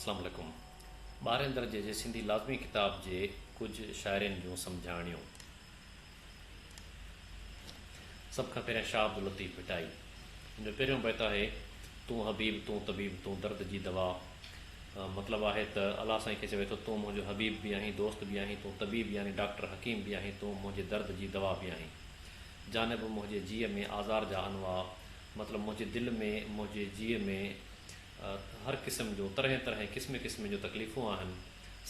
अस्सलाम वालेकुम। 12हें दर्जे जे सिंधी लाज़मी किताब जे कुझु शाइरनि जूं सम्झाणियूं। सभ खां पहिरियां शाह अब्दुल लतीफ़ भिटाई। हिन जो पहिरियों बैत आहे, तूं हबीब तूं तबीब तूं दर्द जी दवा। मतिलबु आहे त अलाह साईं खे चवे थो, तूं मुंहिंजो हबीब बि आहीं, दोस्त बि आहीं, तूं तबीब यानी डॉक्टर हकीम बि आहीं, तूं मुंहिंजे दर्द जी दवा बि आहीं। जानब मुंहिंजे जीअ में आज़ार जा अनवा, मतिलबु मुंहिंजे दिलि में, मुंहिंजे जीअ में हर क़िस्म जो तरह तरह क़िस्म क़िस्म जूं तकलीफ़ूं आहिनि।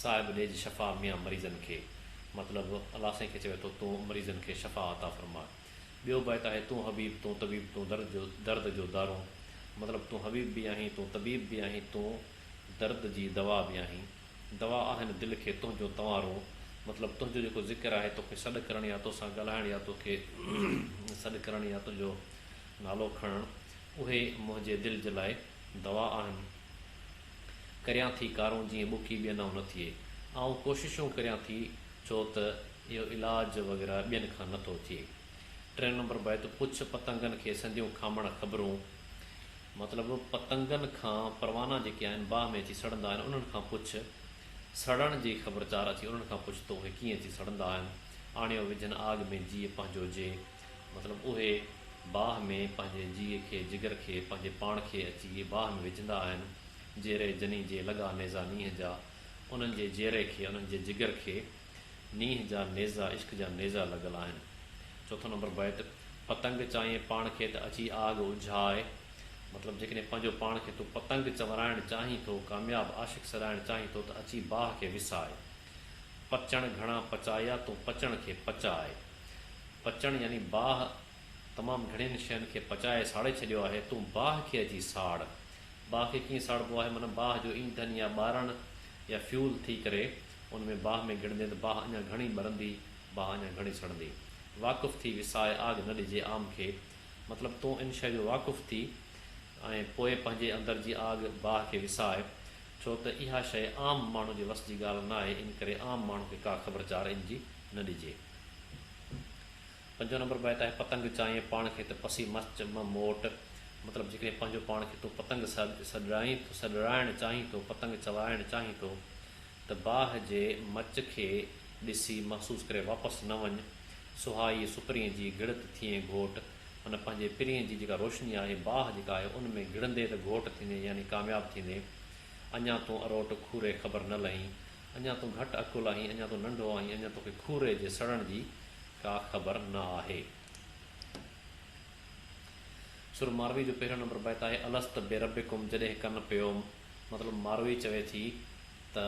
साहिब ॾेज शफ़ा मियां मरीज़नि खे, मतिलबु अलाह साईं खे चवे थो, तूं मरीज़नि खे शफ़ा अता फ़रमा। ॿियो बैत आहे, तूं हबीब तूं तबीब तूं दर्द जो दारूं। मतिलबु तूं हबीब बि आहीं, तूं तबीब बि आहीं, तूं दर्द जी दवा बि आहीं। दवा आहिनि दिलि खे तुंहिंजो तंवारो, मतिलबु तुंहिंजो जेको ज़िक्र आहे, तोखे सॾु करणु या तोसां ॻाल्हाइणु या तोखे सॾु करणु या तुंहिंजो नालो खणणु, उहे मुंहिंजे दिलि जे लाइ दवा आहिनि। करियां थी कारूं जीअं ॿुकी ॿियनऊं न थिए, ऐं कोशिशूं करियां थी छो त इहो इलाज वग़ैरह ॿियनि खां नथो थिए। 3 नंबर बैत, पुछ पतंगनि खे संदियूं खामण ख़बरूं। मतिलबु पतंगनि खां परवाना जेके आहिनि बाह में अची सड़ंदा आहिनि, उन्हनि खां पुछ सड़ण जी ख़बरचार अची उन्हनि खां पुछ त उहे कीअं अची सड़ंदा आहिनि। आणियो विझनि आग में जीअ पंहिंजो जे, मतिलबु उहे बाह में पंहिंजे जीअ खे जिगर खे पंहिंजे पाण खे अची बाह में विझंदा आहिनि। जेरे जनी जे लॻा नेज़ा नींहं जा, उन्हनि जे जेरे खे उन्हनि जे जिगर खे नींहं जा नेज़ा इश्क जा नेज़ा लॻल आहिनि। 4 नंबर बैत, पतंग चाहे पाण खे त अची आग उझाए। मतिलबु जेकॾहिं पंहिंजो पाण खे तूं पतंग चवराइणु चाहीं थो, कामयाबु आशिक़ सॾाइणु चाहीं थो, त अची बाह खे विसाए। पचण घणा पचाया तूं पचण खे पचाए। पचण यानी बाह तमामु घणियुनि शयुनि खे पचाए साड़े छॾियो आहे, तूं बाह खे अची साड़। बाह खे कीअं साड़बो आहे, माना बाह जो ईंधन या ॿारण या फ्यूल थी करे उन में बाह में गिणंदे त बाह अञा घणी ॿरंदी, बाह अञा घणी सड़ंदी। वाक़ुफ़ु थी विसाए आग न ॾिजे आम खे, मतिलबु तूं इन शइ जो वाक़ुफ़ु थी ऐं पोइ पंहिंजे अंदरि जी आग बाह खे विसाए, छो त इहा शइ आम माण्हू जे वस जी ॻाल्हि न आहे, इन करे आम माण्हू खे का ख़बरचार इन जी न ॾिजे। 5 नंबर बैत आहे, पतंग चाहे पाण खे त पसी मच मोट। मतिलबु जेकॾहिं पंहिंजो पाण खे तूं पतंग सॾाइणु चाहीं थो, पतंग चवाइणु चाहीं थो, त बाह जे मच खे ॾिसी महसूसु करे वापसि न वञु। सुहाई सुपरीअ जी गिड़त थिए घोट, माना पंहिंजे पिरीअ जी जेका रोशनी आहे, बाह जेका आहे, उन में गिड़ंदे त घोट थींदे यानी कामयाबु थींदे। अञा तूं अरोट खूरे ख़बर न लहीं, अञा तूं घटि अकुलु आहीं, अञा तूं नंढो आहीं, अञा तोखे खूरे जे सड़ण जी का ख़बर न आहे। सुर मारवी जो 1 नंबर बैत आहे, अलस्त बेरबिकुम जॾहिं कन पियो। मतिलबु मारवी चवे थी त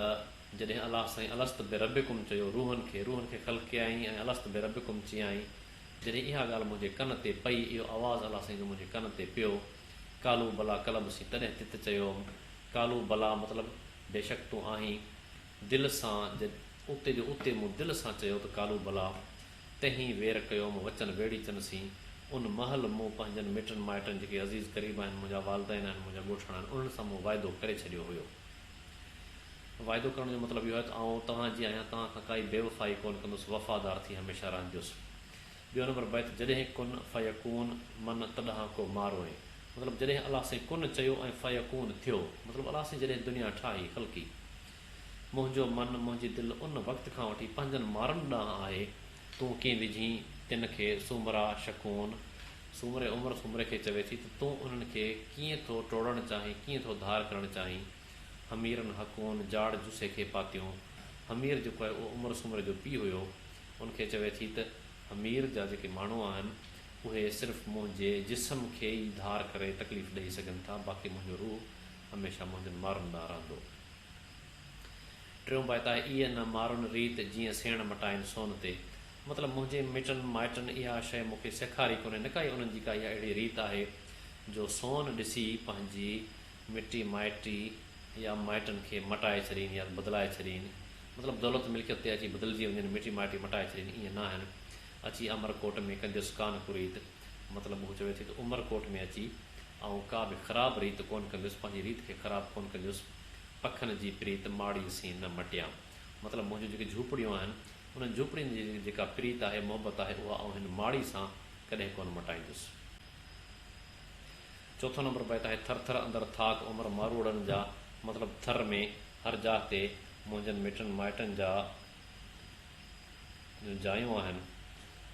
जॾहिं अलाह साईं अलस्त बेरबिकुम चयो, रूहनि खे ख़ल्क़ कयाईं ऐं अलस्त बेरबिकुम चयाईं, जॾहिं इहा ॻाल्हि मुंहिंजे कन ते पई, इहो आवाज़ु अलाह साईं जो मुंहिंजे कन ते पियो। कालू भला कलबसी तॾहिं तित चयो। कालू भला मतिलबु बेशक तूं आहीं, दिलि सां उते जो उते मूं दिलि सां चयो त कालू भला। तंहिं वेर कयो मूं वचन वेड़ी चनसी, उन महल मूं पंहिंजनि मिटनि माइटनि जेके अज़ीज़ क़रीब आहिनि, मुंहिंजा वालदेन आहिनि, मुंहिंजा ॻोठण आहिनि, उन्हनि सां मूं वाइदो करे छॾियो हुयो। वाइदो करण जो मतिलबु इहो आहे त आउं तव्हांजी आहियां, तव्हां खां काई बेवफ़ाई कोन कंदुसि, वफ़ादार थी हमेशह रहंदुसि। 2 नंबर बैत, जॾहिं कुन फ़यकून मन तॾहिं को मारो आहे। मतिलबु जॾहिं अलाह साईं कुन चयो ऐं फ़यकून थियो, मतिलबु अलाह साईं जॾहिं दुनिया ठाही ख़ल्क़ी, मुंहिंजो मन मुंहिंजी दिलि उन वक़्त खां वठी पंहिंजनि मारनि ॾांहुं आहे। तूं कीअं विझी तिन खे सुमरा शकून, सूमरे उमिरि सूमरे खे चवे थी त तूं उन्हनि खे कीअं थो टोड़णु चाहीं, कीअं थो धार करणु चाहीं। हमीरनि हकून जाड़ जुसे खे पातियूं। हमीर जेको आहे उहो उमिरि सूमरे जो पीउ हुयो, उनखे चवे थी त हमीर जा जेके माण्हू आहिनि, उहे सिर्फ़ु मुंहिंजे जिस्म खे ई धार करे तकलीफ़ ॾेई सघनि था, बाक़ी मुंहिंजो रूह हमेशह मुंहिंजनि मारुनि ॾांहुं रहंदो। 3 बैत आहे, इहे न मारुनि रीत जीअं सेण मटाइनि सोन ते। मतिलबु मुंहिंजे मिटनि माइटनि इहा शइ मूंखे सेखारी कोन्हे, न काई उन्हनि जी का इहा अहिड़ी रीत आहे जो सोन ॾिसी पंहिंजी मिटी माइटी या माइटनि खे मटाए छॾीनि या बदिलाए छॾीनि। मतिलबु दौलत मिल्कियत ते अची बदिलजी वञनि, मिटी माइटी मटाए छॾीनि, ईअं न आहिनि। अची अमरकोट में कंदुसि कान को रीत, मतिलबु हू चवे थी त उमरकोट में अची ऐं का बि ख़राबु रीत कोन कंदुसि, पंहिंजी रीत खे ख़राबु कोन कंदुसि। पखनि जी प्रीत माड़ी सी न मटियां। मतिलबु मुंहिंजूं जेके झूपड़ियूं आहिनि, उन्हनि झूपड़ियुनि जी जेका प्रीत आहे, मोहबत आहे, उहा ऐं हिन माड़ी सां कॾहिं कोन मटाईंदुसि। 4 नंबर बैत आहे, थर थर अंदरि थाक उमिरि मारूड़नि जा। मतिलबु थर में हर जाइ ते मुंहिंजनि मिटनि माइटनि जा जायूं आहिनि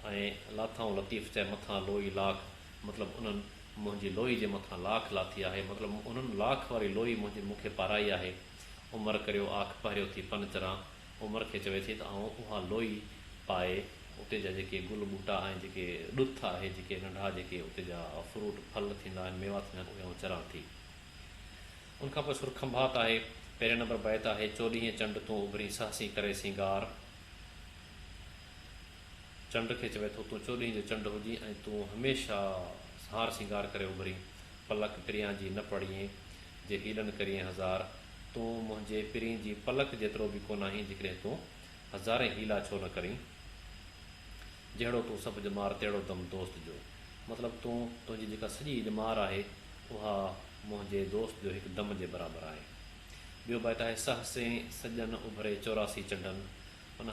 ऐं लाथाऊं लतीफ़ चए मथां लोई लाख, मतिलबु उन्हनि मुंहिंजी लोई जे मथां लाख लाथी आहे, मतिलबु उन्हनि लाख वारी लोई मूंखे पाराई आहे। उमिरि करियो आख पहिरियों थी पन चरां, उमिरि खे चवे थी त आउं उहा लोई पाए उते जा जेके गुल ॿूटा ऐं जेके ॾुथ आहे, जेके नंढा जेके उते जा फ्रूट फल थींदा आहिनि, मेवा थींदा आहिनि, उहे आउं चरां थी। उनखां पोइ सुरखंभात आहे। पहिरें नंबर बैत आहे चोॾहीं चंड तूं उभरी सहसी करे सिंगार। चंड खे चवे थो तूं चोॾहीं जो चंड हुजी ऐं तूं हमेशह हार सिंगार करे उभरी। पलक पिरियां जी न पढ़ीअ जे हीलनि करीअ हज़ार, तूं मुंहिंजे पिरीं जी पलक जेतिरो बि कोन आहीं जेकॾहिं तूं हज़ारे हीला छो न करीं। जहिड़ो तूं सभु ॼमार तहिड़ो दम दोस्त जो, मतिलबु तुंहिंजी जेका सॼी ॼमार आहे उहा मुंहिंजे दोस्त जो हिकु दम जे बराबरि आहे। ॿियो बैत आहे सहसे सजन उभरे 84 चंडनि, माना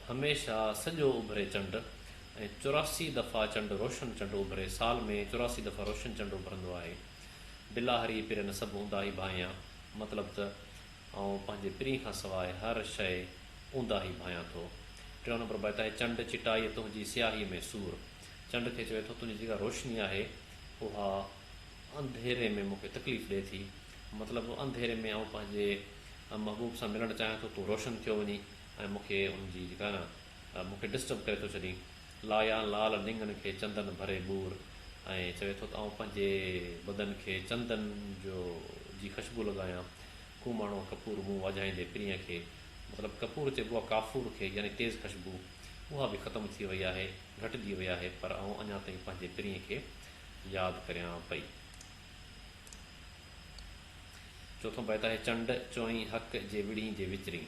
हमेशह सॼो उभरे चंड ऐं 84 दफ़ा चंड रोशन चंड उभरे। साल में 84 दफ़ा रोशन चंड उभरंदो आहे। बिलाहरी पिरनि सभु ऊंदा ई भायां, मतिलबु त ऐं पंहिंजे पिरी खां सवाइ हर शइ ऊंदा ई भायां थो। टियों नंबर बैत आहे चंड चिटाई तुंहिंजी सियाही में सूर। चंड खे चवे थो तुंहिंजी जेका रोशनी आहे उहा अंधेरे में मूंखे तकलीफ़ ॾिए थी, मतिलबु अंधेरे में आउं पंहिंजे महबूब सां मिलणु चाहियां थो, तूं रोशन थियो वञी ऐं मूंखे उनजी जेका न मूंखे डिस्टर्ब करे थो छॾी। लाया लाल निंगनि खे चंदन भरे बूर, ऐं चवे थो त आउं पंहिंजे बदन खे चंदन जी ख़ुशबू लॻायां। कूमाणो कपूर मूं वाजाईंदे प्रिय खे, मतिलबु कपूर चइबो आहे काफ़ूर खे, यानी तेज़ ख़ुशबू, उहा बि ख़तमु थी वई आहे, घटिजी वई आहे, पर आउं अञा ताईं पंहिंजे प्रिय खे यादि करियां पई। चोथों बैत आहे चंड चोईं हक़ जे विढ़ी जे विचरी।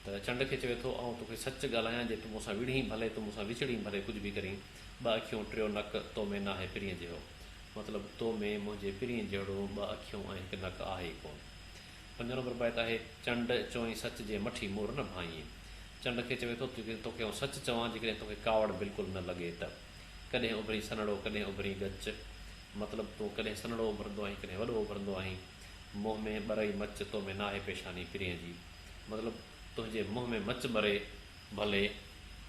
त चंड खे चवे थो आउं तोखे सच ॻाल्हायां, जे तूं मूंसां विढ़ी भले, तूं मूंसां विछड़ी भले, कुझु बि करीं, ॿ अखियूं टियों नक तो में न आहे पिरीअ जहिड़ो, मतिलबु तो में मुंहिंजे पिरीअ जहिड़ो ॿ अखियूं ऐं हिकु नक आहे ई कोन। 5 नंबर बैत आहे चंड चोईं सच जे मठी मोर न भाईं। चंड खे चवे थो तोखे आउं सच चवां जेकॾहिं तोखे कावड़ बिल्कुलु न लॻे त। कॾहिं उभरी सनड़ो कॾहिं उभरी गच, मतिलबु तूं कॾहिं सनड़ो उभरंदो आहीं कॾहिं वॾो उभरंदो आहीं। मुंहं में ॿरई मच तो में न आहे पेशानी पिरीअ जी, मतिलबु तुंहिंजे मुंहं में मच ॿरे, भले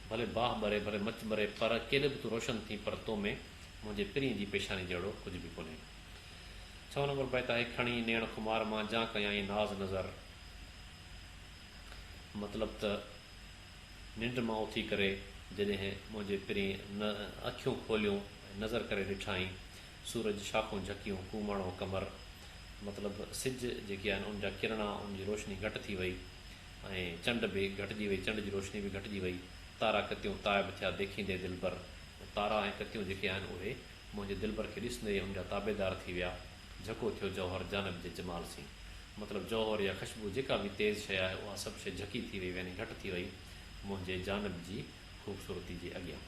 भले बाह ॿरे, भले मच ॿरे, पर केॾे बि तूं रोशन थी, पर तो में मुंहिंजे पिरीअ जी पेशानी जहिड़ो कुझु बि कोन्हे। 6 नंबर बैत आहे खणी नेण खुमार मां जा कयाई नाज़ नज़र। मतिलबु त निंड मां उथी करे जॾहिं मुंहिंजे पिरी अखियूं खोलियूं नज़र करे ॾिठाई, सूरज शाखूं झकियूं कूमाणो कमर, मतिलबु सिज जेके आहिनि उनजा किरणा उनजी रोशनी घटि थी वई ऐं चंड बि घटिजी वई, चंड जी रोशनी बि घटिजी वई। तारा कतियूं ताइब थिया देखींदे दिलबर, तारा ऐं कतियूं जेके आहिनि उहे मुंहिंजे दिलबर खे ॾिसंदे उनजा ताबेदार थी विया। झको थियो जौहर जानब जे जमाल सी, मतिलबु जौहर या ख़ुशबू जेका बि तेज़ शइ आहे उहा सभु शइ झकी थी वई, यानी घटि थी वई मुंहिंजे जानब जी ख़ूबसूरती जे अॻियां।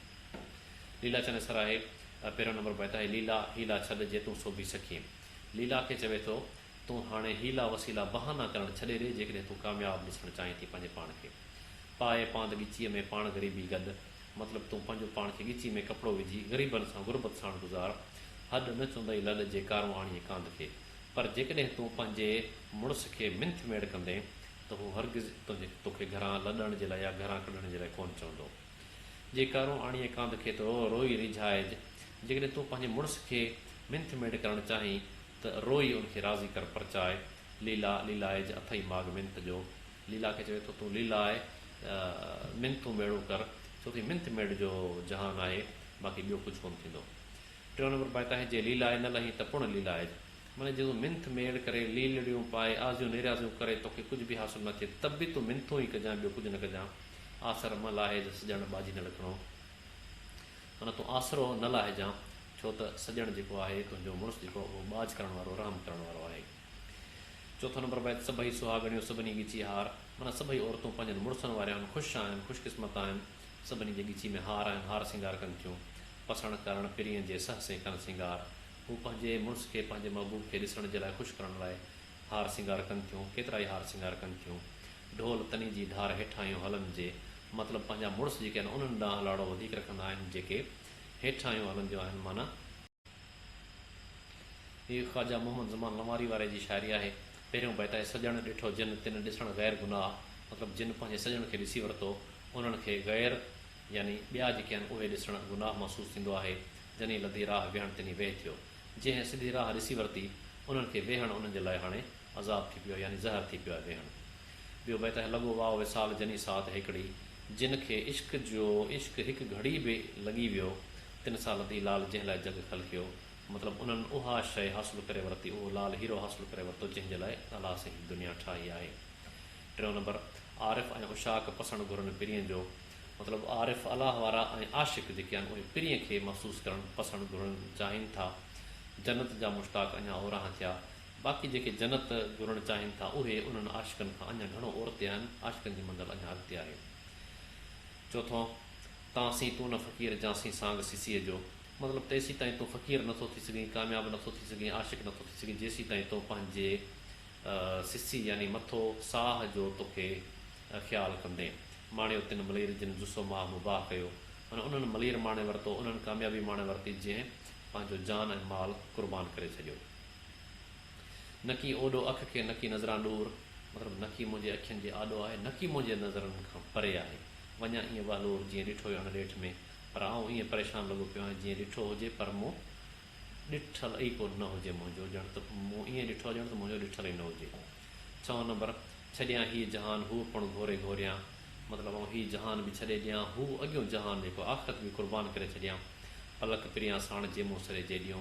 लीला चनेसर आहे। 1 नंबर बैत आहे लीला हीला छॾ जे तूं सोभी सखीं। लीला खे चवे थो तूं हाणे हीला वसीला बहाना करणु छॾे ॾे जेकॾहिं तूं कामयाबु ॾिसणु चाहीं थी पंहिंजे पाण खे। पाए पांद ॻिचीअ में पाण ग़रीबी गॾु, मतिलबु तूं पंहिंजो पाण खे ॻिची में कपिड़ो विझी ग़रीबनि सां गुरबत सां गुज़ार। हॾ न चुंदई लॾ जे कारूं आणीअ कांद खे, पर जेकॾहिं तूं पंहिंजे मुड़ुस खे मिंथ मेड़ कंदे त हू हरगिज़ तोखे घरां लॾण जे लाइ या घरां कढण जे लाइ कोन चवंदो। जे कारूं आणीअ कांद खे त रोई रिझाइज, जेकॾहिं तूं पंहिंजे मुड़ुस खे मिंथ मेड़ करणु चाहीं त रोई उनखे राज़ी कर परचाए। लीला लीलाए अथई माग मिंथ जो, लीला खे चवे थो तूं लीलाए मिंथूं मेड़ो कर, छो त मिंथ मेड़ जो जहान आहे, बाक़ी ॿियो कुझु कोन थींदो। 3 नंबर बैत आहे जे लीलाए न लही त पुण लीलाए, माना जो मिंथ मेड़ करे लीलड़ियूं पाए आज़ियूं निराज़ियूं करे तोखे कुझु बि हासिलु न थिए त बि तूं मिंथूं ई कजां, ॿियो कुझु न कजां। आसर म लाहे सॼण बाजी न लिखणो, माना तूं आसरो न लाहिजांइ, छो त सॼण जेको आहे तुंहिंजो मुड़ुसु जेको उहो बाज करण वारो रहम करण वारो आहे। 4 नंबर बैत सभई सुहागणियूं सभिनी ॻिची हार, माना सभई औरतूं पंहिंजनि मुड़ुसनि वारियूं आहिनि, ख़ुशि आहिनि, ख़ुशकिस्मत आहिनि, सभिनी जे ॻिची में हार आहिनि, हार सिंगार कनि थियूं। पसण करणु पिरीअ जे सहसे कनि सिंगार, हू पंहिंजे मुड़ुस खे पंहिंजे महबूब खे ॾिसण जे लाइ ख़ुशि करण लाइ हार सिंगार कनि थियूं, केतिरा ई हार सिंगार कनि थियूं। ढोल तनी जी धार हेठायूं हलनि जे, मतिलबु पंहिंजा मुड़ुस जेके आहिनि उन्हनि ॾांहुं लाड़ो वधीक रखंदा आहिनि, जेके हेठायूं हलंदियूं आहिनि, माना हीअ ख़्वाजा मोहम्मद ज़मान लवारी वारे जी शाइरी आहे। पहिरियों बैत आहे सॼण ॾिठो जिन तिन ॾिसणु ग़ैर गुनाह, मतिलबु जिन पंहिंजे सॼण खे ॾिसी वरितो उन्हनि खे ग़ैर यानी ॿिया जेके आहिनि उहे ॾिसणु गुनाह महसूसु थींदो आहे। जनी लधी राह वेहण तिनी वेह थियो, जंहिं सिधी राह ॾिसी वरिती उन्हनि खे वेहणु उन्हनि जे लाइ हाणे अज़ाब थी पियो आहे, यानी ज़हर थी पियो आहे वेहणु। ॿियो बैत आहे लॻो वाह विसाल जनी साथ हिकिड़ी, जिन खे इश्क हिकु घड़ी बि लॻी वियो, 3 साल थी लाल जंहिं लाइ जग ख़लकियो, मतिलबु उन्हनि उहा शइ हासिलु करे वरिती, उहो लाल हीरो हासिलु करे वरितो जंहिंजे लाइ अलाह सां ही दुनिया ठाही आहे। 3 नंबर आरिफ़ ऐं उशाक पसंदि घुरनि पिरीअ जो, मतिलबु आरिफ़ अलाह वारा ऐं आशिक़ जेके आहिनि उहे पिरीअ खे महसूसु करणु पसंदि घुरणु चाहिनि था। जन्नत जा मुश्ताक अञा ओराह थिया, बाक़ी जेके जन्नत घुरणु चाहिनि था उहे उन्हनि आशिक़नि खां अञा घणो ओरते आहिनि, आशिक़नि जी मंज़िल अञा अॻिते आहे। 4 तांसीं तूं न फ़क़ीर जांसीं सांग सिसीअ जो, मतिलबु तेसीं ताईं तूं फ़क़ीर नथो थी सघीं, कामयाबु नथो थी सघीं, आशिक़ नथो थी सघीं, जेसीं ताईं तूं पंहिंजे सिसी यानी मथो साह जो तोखे ख़्यालु कंदे। माणियो तिन मलीर जिन जुसो माह मुबाह कयो, माना उन्हनि मलीर माणे वरितो, उन्हनि कामयाबी माणे वरिती जंहिं पंहिंजो जान ऐं माल क़ुर्बान करे छॾियो। नकी ओॾो अख खे नकी नज़रां दूर, मतिलबु नकी मुंहिंजे अखियुनि जे आॾो आहे, नकी मुंहिंजे नज़रनि खां परे आहे। वञा ईअं वालूर जीअं ॾिठो हुयो अणॾेठ में, पर आउं ईअं परेशान लॻो पियो आहियां जीअं ॾिठो हुजे पर मूं ॾिठल ई को न हुजे मुंहिंजो, ॼण त मूं ईअं ॾिठो ॼण त मुंहिंजो ॾिठल ई न हुजे। 6 नंबर छॾियां हीअ जहान हू पिणु घोरे घोरियां, मतिलबु हीअ जहान बि छॾे ॾियां, हू अॻियो जहान जेको आख़िरत बि क़ुर्बान करे छॾियां। पलक पिरियां साण जे मूं सरे जे ॾियूं,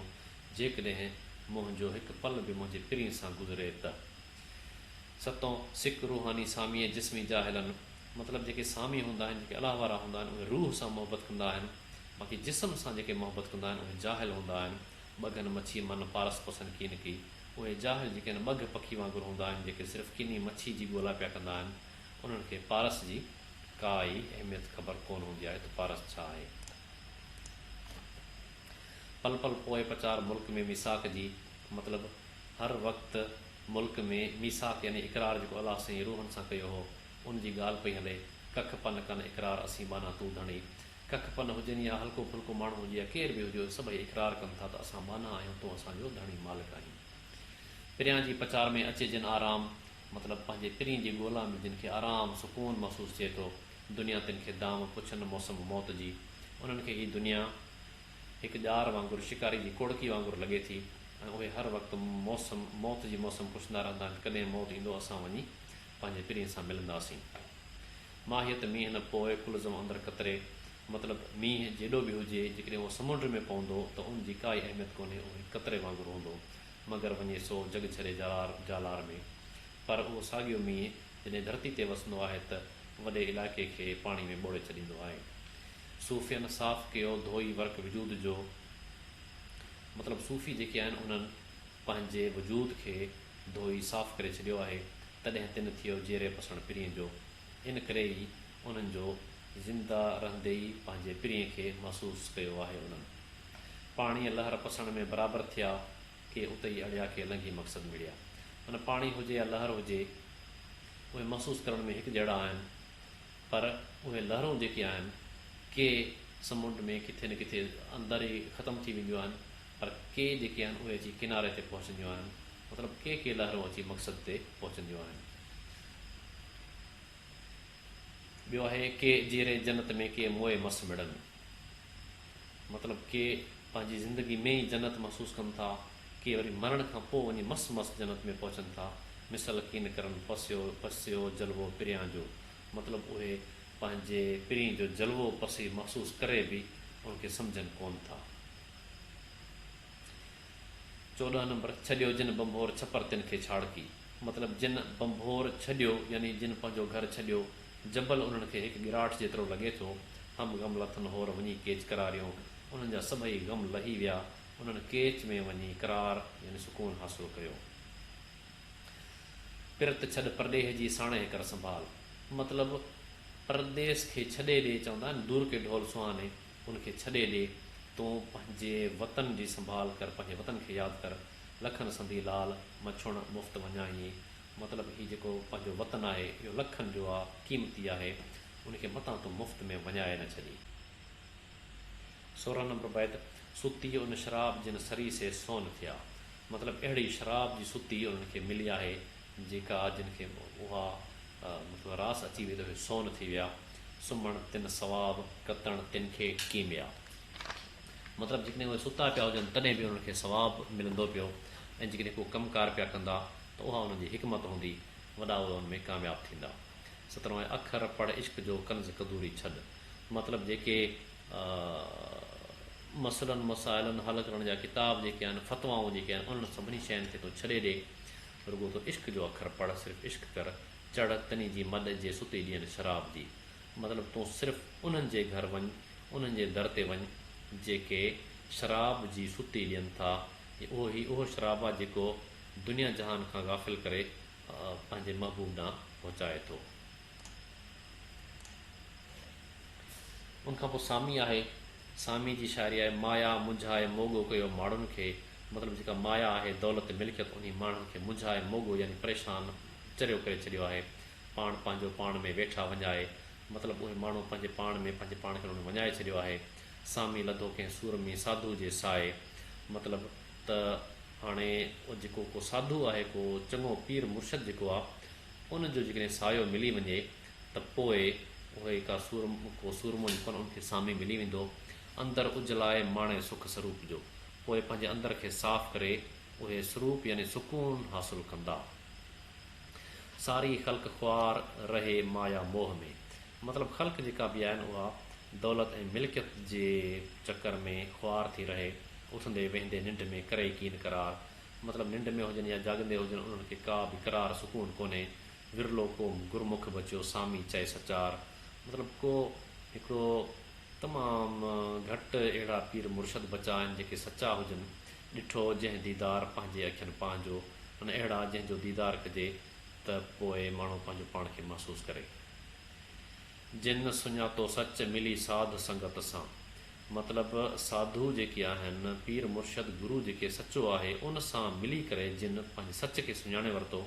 जेकॾहिं मुंहिंजो हिकु पल बि मुंहिंजे पिरीअ सां गुज़रे त। 7 सिक रूहानी सामीअ जिस्मी जाहिलनि, मतिलबु जेके सामी हूंदा आहिनि, जेके अलाह वारा हूंदा आहिनि उहे रूह सां मोहबत कंदा आहिनि, बाक़ी जिस्म सां जेके मोहबत कंदा आहिनि उहे जाहिल हूंदा आहिनि। बघनि मच्छी मन पारस पसंदि कीन की, उहे जाहिल जेके आहिनि बघ पखी वांगुरु हूंदा आहिनि, जेके सिर्फ़ु किनी मच्छी जी ॻोल्हा पिया कंदा आहिनि, उन्हनि खे पारस जी काई अहमियत ख़बर कोन हूंदी आहे त पारस छा आहे। पल पल पोइ पचार मुल्क में मिसाक जी, मतिलबु हर वक़्तु मुल्क में मिसाक यानी इक़रार जेको अलाह साईं रूहनि सां कयो हो उनजी ॻाल्हि पई हले। कख पन कनि इक़रार असीं माना तूं धणी, कख पन हुजनि या हल्को फुल्को माण्हू हुजे या केर बि हुजे, सभई इक़रार कनि था त असां माना आहियूं, तूं असांजो धणी मालिक आहियूं। पिरियां जी पचार में अचे जिन आराम, मतिलबु पंहिंजे पिरीं जी ॻोल्हा में जिन खे आराम सुकून महसूसु थिए थो। दुनिया तिन खे दाम पुछनि मौसम मौत जी, उन्हनि खे हीअ दुनिया हिकु ॼार वांगुरु शिकारी जी कोड़की वांगुरु लॻे थी, ऐं उहे हर वक़्तु मौत जी मौसम पुछंदा रहंदा आहिनि, कॾहिं मौत ईंदो असां वञी पंहिंजे पिरीअ सां मिलंदासीं। माहियत मींहं न पोइ कुलज़म अंदरि कतरे, मतिलबु मींहुं जेॾो बि हुजे जेकॾहिं उहो समुंड में पवंदो त उनजी काई अहमियत कोन्हे, उहो कतरे वांगुरु हूंदो, मगर वञे सो जग छॾे जालार में। पर उहो साॻियो मींहुं जॾहिं धरती ते वसंदो आहे त वॾे इलाइक़े खे पाणी में ॿोड़े छॾींदो आहे। सूफ़ियनि साफ़ कयो धोई वर्क वजूद जो, मतिलबु सूफ़ी जेके आहिनि उन्हनि पंहिंजे वजूद खे धोई साफ़ करे छॾियो आहे, तॾहिं तिन थियो जेरे पसण पिरीअ जो। इन करे ई उन्हनि जो ज़िंदा रहंदे ई पंहिंजे पिरीअ खे महसूसु कयो आहे। उन्हनि पाणीअ लहर पसण में बराबरि थिया के उते ई अड़िया खे लंघी मक़सदु मिलिया, माना पाणी हुजे या लहर हुजे उहे महसूसु करण में हिकु जहिड़ा आहिनि, पर उहे लहरूं जेके आहिनि के समुंड में किथे न किथे अंदरि ई ख़तमु थी वेंदियूं आहिनि, पर के जेके आहिनि उहे अची किनारे ते पहुचंदियूं आहिनि, मतिलबु के लहरूं अची मक़सद ते पहुचंदियूं आहिनि। ॿियो आहे के जेरे जन्नत में के मोए मस मिड़नि, मतिलबु के पंहिंजी ज़िंदगी में ई जन्नत महसूसु कनि था, के वरी मरण खां पोइ वञी मस्तु मस्तु जन्नत में पहुचनि था। मिसल कीन करनि पसियो जलवो पिरियां जो, मतिलबु उहे पंहिंजे पिरीं जो जलवो पसी महसूसु करे बि उनखे सम्झनि कोन था। 14 नंबर छॾियो जिन बंभोर छपर तिन खे छाड़की, मतिलबु जिन बंभोर छॾियो यानी जिन पंहिंजो घर छॾियो, जबल उन्हनि खे हिकु गिराट जेतिरो लॻे थो। हम गम लथनि होर वञी केच करारियो, उन्हनि जा सभई गम लही विया, उन्हनि केच में वञी करार यानी सुकून हासिलु कयो। पिरत छॾ परॾेह जी साणे कर संभाल, मतिलबु परदेस खे छॾे ॾे, चवंदा आहिनि दूर के ढोल सुहाने, उनखे छॾे ॾे, तूं पंहिंजे वतन जी संभाल कर, पंहिंजे वतन खे यादि कर। लखनि संधी लाल मछुण मुफ़्त वञाई, मतिलबु हीउ जेको पंहिंजो वतन आहे इहो लखनि जो आहे, क़ीमती आहे, उनखे मतां तूं मुफ़्त में वञाए न छॾी। 16 नंबर बैत सुती उन शराब जिन सरी से सोन थिया, मतिलबु अहिड़ी शराब जी सुती उन्हनि खे मिली आहे जेका जिन खे उहा मतिलबु रास अची वई त उहे सोन थी विया। सुम्हणु तिन सवाब, कतणु तिन खे कीमिया। मतिलबु जेकॾहिं उहे सुता पिया हुजनि तॾहिं बि उन्हनि खे सवाबु मिलंदो पियो, ऐं जेकॾहिं को कमकार पिया कंदा त उहा उन्हनि जी हिकमत हूंदी, वॾा उहे उन में कामयाबु थींदा। 17 अखर पढ़ इश्क जो कंज़ कदूरी छॾ। मतिलबु जेके मसइलनि मसाइलनि हल करण जा किताब जेके आहिनि, फ़तवाऊं जेके आहिनि, उन्हनि सभिनी शयुनि खे तूं छॾे ॾे, रुॻो तो इश्क जो अखर पढ़, सिर्फ़ु इश्क कर। चढ़ तनी जी मॾ जे सुती ॾियनि शराब जी। मतिलबु तूं सिर्फ़ु उन्हनि जे घर वञु, उन्हनि जे दर ते वञु जेके शराब जी सुती ॾियनि था। उहो शराब आहे जेको दुनिया जहान खां गाफ़िल करे पंहिंजे महबूब ॾांहुं पहुचाए थो। उनखां पोइ सामी आहे। सामी जी शाइरी आहे। माया मुंझाए मोगो कयो माण्हुनि खे। मतिलबु जेका माया आहे, दौलत मिल्कियत, उन माण्हुनि खे मुंझाए, मोगो यानी परेशान, चरियो करे छॾियो आहे। पाण पंहिंजो पाण में वेठा वञाए, मतिलबु उहे माण्हू पंहिंजे पाण में पंहिंजे पाण खे उन्हनि वञाए छॾियो आहे। सामी लधो कंहिं सूरमी साधू जे साए। मतिलबु त हाणे जेको को साधू आहे, को चङो पीर मुर्शद जेको आहे, उनजो जेकॾहिं सायो मिली वञे त पोइ उहे को सूरमो जेको आहे उनखे सामी मिली वेंदो। अंदरि उजलाए माणे सुख स्वरूप जो, पोइ पंहिंजे अंदर खे साफ़ करे उहे स्वरूप यानी सुकून हासिलु कंदा। सारी ख़ल्क़ ख्वार रहे माया मोह में। मतिलबु ख़ल्क़ जेका बि आहिनि उहा दौलत ऐं मिल्कियत जे चकर में ख्वार थी रहे, उथंदे वेंदे निंड में करे कीन करार। मतिलबु निंड में हुजनि या जाॻंदे हुजनि, उन्हनि खे का बि करार सुकून कोन्हे। विरलो को गुरमुख बचियो सामी चए सचार। मतिलबु को हिकिड़ो तमामु घटि अहिड़ा पीर मुर्शद बचा आहिनि जेके सचा हुजनि। ॾिठो जंहिं दीदार पंहिंजे अखियुनि पंहिंजो, माना अहिड़ा जंहिंजो दीदार कजे त पोइ माण्हू पंहिंजो पाण खे महसूसु करे। जिन सुञातो सच मिली साध संगत सां। मतिलबु साधू जेके आहिनि, पीर मुर्शद गुरू जेके सचो आहे, उन सां मिली करे जिन पंहिंजे सच खे सुञाणे वरितो।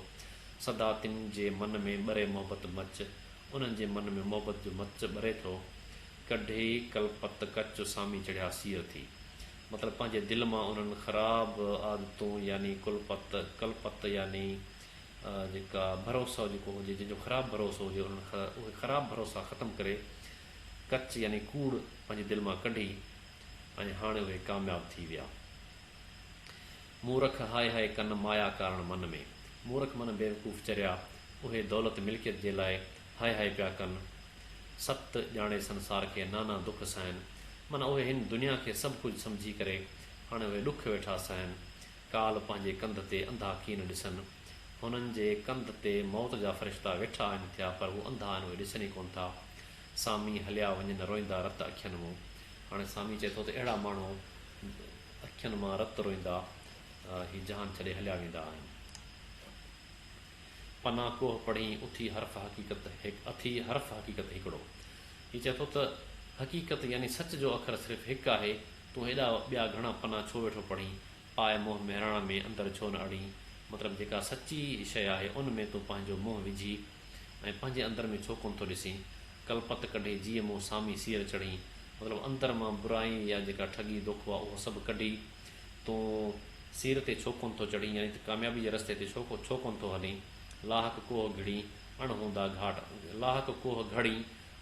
सदा तिन जे मन में ॿरे मोहबत मच, उन्हनि जे मन में मोहबत जो मच ॿरे थो। कढे कलपत कच सामी चढ़िया सीर थी। मतिलबु पंहिंजे दिलि मां उन्हनि ख़राब आदतूं यानी कलपत यानी जेका भरोसो जेको हुजे, जंहिंजो ख़राबु भरोसो हुजे, उहे ख़राबु भरोसा ख़तमु करे कच यानी कूड़ पंहिंजे दिलि मां कढी, ऐं हाणे उहे कामयाबु थी विया। मूरख हाय हाय कनि माया कारण मन में। मूरख मन बेवकूफ़ चरिया, उहे दौलत मिल्कियत जे लाइ हाय हाय पिया कनि। सत ॼाणे संसार खे नाना दुख सहनि। माना उहे हिन दुनिया खे सभु कुझु सम्झी करे हाणे उहे ॾुख वेठा सहनि। काल पंहिंजे कंध ते अंधा कीन ॾिसनि। हुननि जे कंध ते मौत जा फ़रिश्ता वेठा आहिनि थिया, पर हू अंधा आहिनि, उहे ॾिसनि ई कोन था। सामी हलिया वञनि रोईंदा रत अखियुनि मूं। हाणे सामी चए थो त अहिड़ा माण्हू अखियुनि मां रत रोईंदा ही जहान छॾे हलिया वेंदा आहिनि। पना कोह पढ़ी अथी हर्फ़ हक़ीक़त हिकिड़ो। हीउ चए थो त हक़ीक़त यानी सच जो अखर सिर्फ़ु हिकु आहे। तूं हेॾा ॿिया घणा पना छो वेठो पढ़ी? पाए मोह मेहराणा में अंदरि छो न अड़ी। मतिलबु जेका सची शइ आहे उन में तूं पंहिंजो मुंहुं विझी ऐं पंहिंजे अंदरि में छो कोन थो ॾिसी। कलपत कढे जीअं मूं सामी सीर चढ़ी। मतिलबु अंदरि मां बुराई या जेका ठगी दुख आहे उहो सभु कढी तूं सीर ते छो कोन थो चढ़ी, यानी त कामयाबी जे रस्ते ते छो कोन थो हली। लाहक कोह घड़ी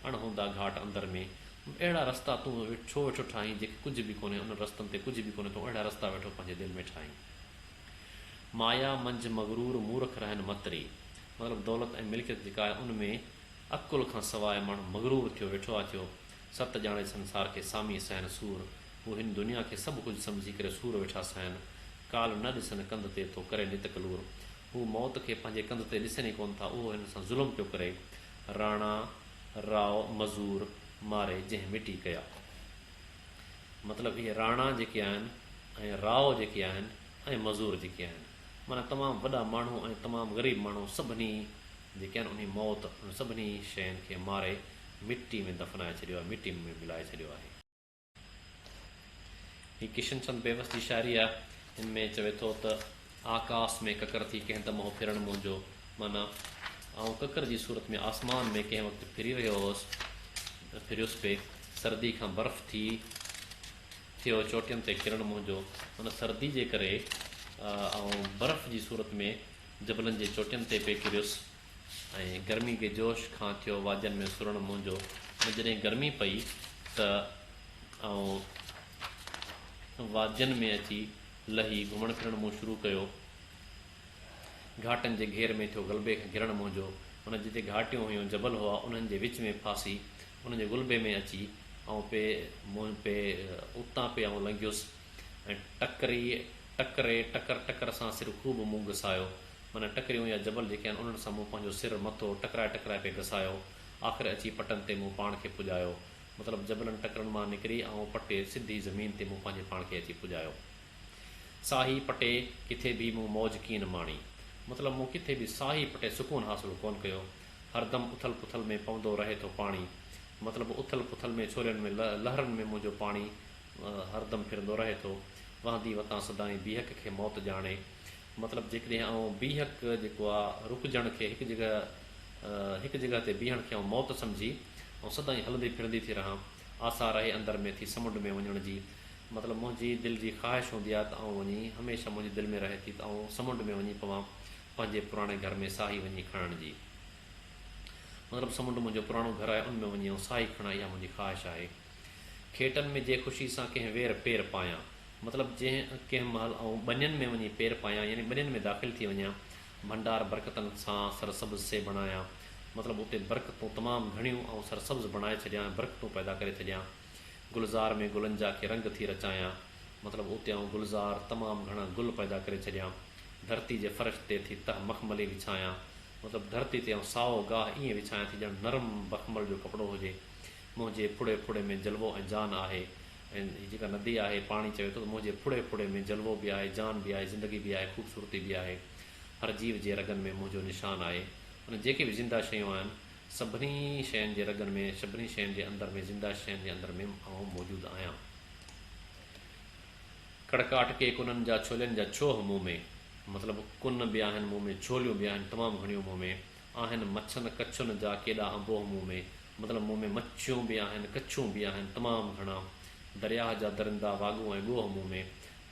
अणहूंदा घाट अंदरि में। अहिड़ा रस्ता तूं छो वेठो ठाहीं जेके कुझु बि कोन्हे, उन रस्तनि ते कुझु बि कोन्हे, तूं अहिड़ा रस्ता वेठो पंहिंजे दिलि में ठाहीं। माया मंझि मगरूर मूर्ख रहनि मतरी। मतिलबु दौलत ऐं मिल्कियत जेका आहे उन में अकुल खां सवाइ माण्हू मगरूर थियो, वेठो आहे थियो। सत ॼाणे संसार खे सामी सहनि सूर। हू हिन दुनिया खे सभु कुझु सम्झी करे सूर वेठा सहनि। काल न ॾिसनि कंध ते थो करे नित कलूर। हू मौत खे पंहिंजे कंध ते ॾिसनि ई कोन था, उहो हिन सां ज़ुल्म पियो करे। राणा राव मज़ूर मारे जंहिं मिटी कया। मतिलबु इहे राणा जेके आहिनि ऐं राव जेके आहिनि ऐं मज़ूर जेके आहिनि, माना तमामु वॾा माण्हू ऐं तमामु ग़रीब माण्हू सभिनी जेके आहिनि उन मौत उन सभिनी शयुनि खे मारे मिटी में दफ़नाए छॾियो आहे, मिटी में मिलाए छॾियो आहे। हीअ किशन चंद बेवस जी शाइरी आहे। हिन में चवे थो त आकाश में ककर थी कंहिं त मोह फिरण मुंहिंजो। माना ऐं ककर जी सूरत में आसमान में कंहिं वक़्तु फिरी रहियो हुउसि, फिरियुसि पे सर्दी खां बर्फ़ थी थियो चोटियुनि ते किरण मुंहिंजो। माना सर्दी जे करे ऐं बर्फ़ जी सूरत में जबलनि जे चोटियुनि ते पे किरियुसि ऐं गर्मी जे जोश खां थियो वाजनि में सुरण मुंहिंजो। जॾहिं गर्मी पई त वाजनि में अची लही घुमण फिरण मूं शुरू कयो। घाटनि जे घेर में थियो गलबे खां घिरण मुंहिंजो। उन जिते घाटियूं हुयूं जबल हुआ उन्हनि जे विच में फासी उन जे गुलबे में अची उतां पे लंघियुसि ऐं टकर सां सिर ख़ूब मूं घसायो। माना टकरियूं या जबल जेके आहिनि उन्हनि सां मूं पंहिंजो सिर मथो टकराए पे घसायो। आख़िर अची पटनि ते मूं पाण खे पुॼायो। मतिलबु जबलनि टकरनि मां निकिरी पटे सिधी ज़मीन ते मूं पंहिंजे पाण खे अची पुॼायो। साही पटे किथे बि मूं मौज कीन माणी। मतिलबु मूं किथे बि साही पटे सुकून हासिलु कोन कयो। हरदमि उथल पुथल में पवंदो रहे थो पाणी। मतिलबु उथल पुथल में छोलनि में लहरनि में मुंहिंजो पाणी हरदमि फिरंदो रहे थो। वहंदी वतां सदाईं बीहक खे मौत ॼाणे। मतिलबु जेकॾहिं बीहक जेको आहे रुकजण खे हिकु जॻह ते बीहण खे मौत सम्झी सदाईं हलंदी फिरंदी थी रहां। आसा रहे अंदरि में थी समुंड में वञण जी। मतिलबु मुंहिंजी दिलि जी ख़्वाहिश हूंदी आहे त वञी हमेशह मुंहिंजी दिलि में रहे थी त समुंड में वञी पवां पंहिंजे पुराणे घर में साही वञी खणण जी। मतिलबु समुंड मुंहिंजो पुराणो घर आहे उनमें वञी साही खणा, इहा मुंहिंजी ख़्वाहिश आहे। खेटनि में जे ख़ुशी सां कंहिं वेर पेर पायां। मतिलबु कंहिं महिल बनियुनि में वञी पेर पायां यानी बनियुनि में दाख़िल थी वञा। भंडार बरकतनि सां सरसब्ज़ से बणायां। मतिलबु उते बरकतूं तमामु घणियूं सरसब्ज़ बणाए छॾियां, बरकतूं पैदा करे छॾियां। गुलज़ार में गुलनि जा खे रंग थी रचायां। मतिलबु उते गुलज़ार तमामु घणा गुल पैदा करे छॾियां। धरती जे फ़र्श ते थी तह मखमली विछायां। मतिलबु धरती ते साओ गाह ईअं विछायां थी ॼण नरम मखमल जो कपिड़ो हुजे। मुंहिंजे फुड़े फुड़े में जलवो ऐं जान आहे। ऐं जेका नदी आहे पाणी चवे थो त मुंहिंजे फुड़े फुड़े में जलवो बि आहे, जान बि आहे, ज़िंदगी बि आहे, ख़ूबसूरती बि आहे। हर जीव जे रगनि में मुंहिंजो निशान आहे। उन जेके बि ज़िंदा शयूं आहिनि सभिनी शयुनि जे रगनि में, सभिनी शयुनि जे अंदरि में, ज़िंदा शयुनि जे अंदरि में मौजूदु आहियां। कड़काट के कुननि जा छोलनि जा छोह मूं में। मतिलबु कुन बि आहिनि मूं में, छोलियूं बि आहिनि तमामु घणियूं मूं में। आहिनि मच्छनि कच्छुनि जा केॾा अंबोह मूं में। मतिलबु मूं में मच्छियूं बि आहिनि, कच्छूं बि आहिनि तमामु घणा। दरिया जा दरिंदा वाॻूं ऐं ॻोह मूं में।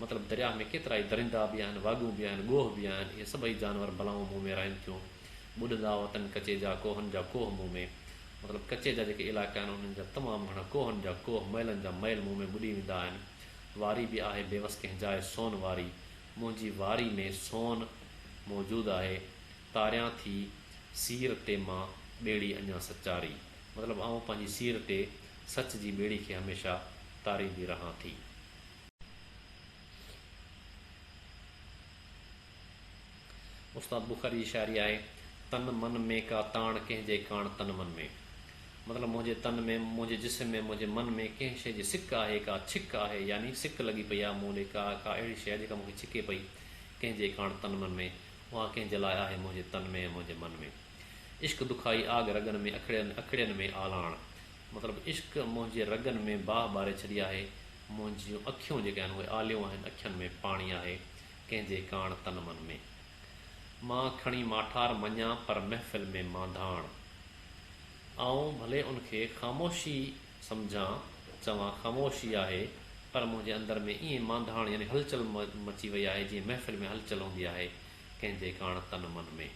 मतिलबु दरिया में केतिरा ई दरिंदा बि आहिनि, वाॻूं बि आहिनि, ॻोह बि आहिनि। इहे सभई जानवर भलाऊं मूं में रहनि थियूं। ॿुॾंदा वतन कचे जा कोहनि जा कोह मूं में। मतिलबु कचे जा जेके इलाइक़ा आहिनि उन्हनि जा तमामु घणा कोहनि जा कोह, मैलनि जा मैल मूं में ॿुॾी वेंदा आहिनि। वारी बि आहे बेवस कंहिं जाइ सोन वारी। मुंहिंजी वारी में सोन मौजूदु आहे। तारियां थी सीर ते मां ॿेड़ी अञा सचारी। मतिलबु पंहिंजी सीर ते सच जी ॿेड़ी खे हमेशह तारींदी रहां थी। उस्ताद बुखारी जी शाइरी आहे, तन मन में का ताण कंहिंजे काण तन मन में। मतिलबु मुंहिंजे तन में, मुंहिंजे जिस्म में, मुंहिंजे मन में कंहिं शइ जी सिक आहे, का छिक आहे, यानी सिक लॻी पई आहे मूं ॾे, का अहिड़ी शइ जेका मूंखे छिके पई कंहिंजे काण तन मन में, उहा कंहिंजे लाइ आहे मुंहिंजे तन में ऐं मुंहिंजे मन में। इश्क दुखाई आग रगनि में, अखड़ियनि में आलाण। मतिलबु इश्क मुंहिंजे रगनि में बाह ॿारे छॾी आहे। मुंहिंजियूं अखियूं जेके आहिनि उहे आलियूं आहिनि, अखियुनि में पाणी आहे कंहिंजे काण तन मन में। मां खणी माठार मञा पर महफ़िल में मांधाण। भले उनखे ख़ामोशी सम्झां, चवां ख़ामोशी आहे, पर मुंहिंजे अंदरि में ईअं मांधाण यानी हलचल मची वई आहे जीअं महफ़िल में हलचल हूंदी आहे कंहिंजे काण तन मन में।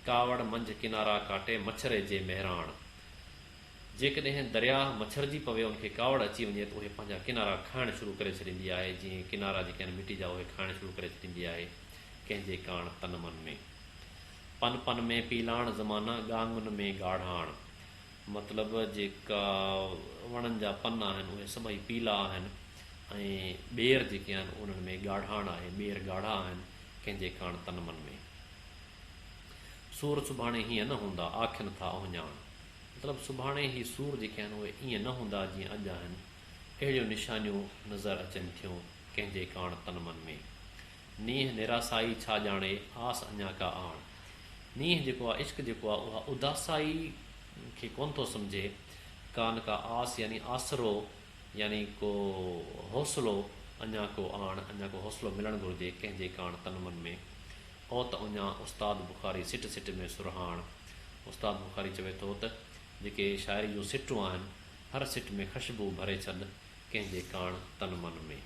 कावड़ मंझि किनारा काटे मच्छर जे महिराण। जेकॾहिं दरिया मच्छरजी पवे उनखे कावड़ अची वञे त उहे पंहिंजा किनारा खाइणु शुरू करे छॾींदी आहे, जीअं किनारा जेके आहिनि मिटी जा उहे खाइणु शुरू करे छॾींदी आहे कंहिंजे काण तन मन में। पन पन में पीलाण ज़माना, गांगुनि में ॻाढ़ाण। मतिलबु जेका वणनि जा पन आहिनि उहे सभई पीला आहिनि ऐं ॿेर जेके आहिनि उन्हनि में ॻाढ़ाण आहे, ॿेर ॻाढ़ा आहिनि कंहिंजे काण तन मन में। सूर सुभाणे हीअं न हूंदा आखिनि था ओञाण। मतिलबु सुभाणे ई सूर जेके आहिनि उहे ईअं न हूंदा जीअं अॼु आहिनि। अहिड़ियूं निशानियूं नज़र अचनि थियूं कंहिंजे काण तन मन में। नींहं निरासाई छा ॼाणे, आस अञा का आण। नींहं जेको आहे, इश्क जेको आहे, उहा उदासाई खे कोन थो सम्झे। कान का आस यानी आसरो, यानी को हौसलो, अञा को आण, अञा को हौसलो मिलणु घुरिजे कंहिंजे काण तन मन में। ओ त अञा उस्ताद बुखारी सिट सिट में सुरहाण। उस्ताद बुखारी चवे थो त जेके शाइरी जूं सिटूं आहिनि हर सिट में ख़ुशबू भरे छॾ कंहिंजे काण तन मन में।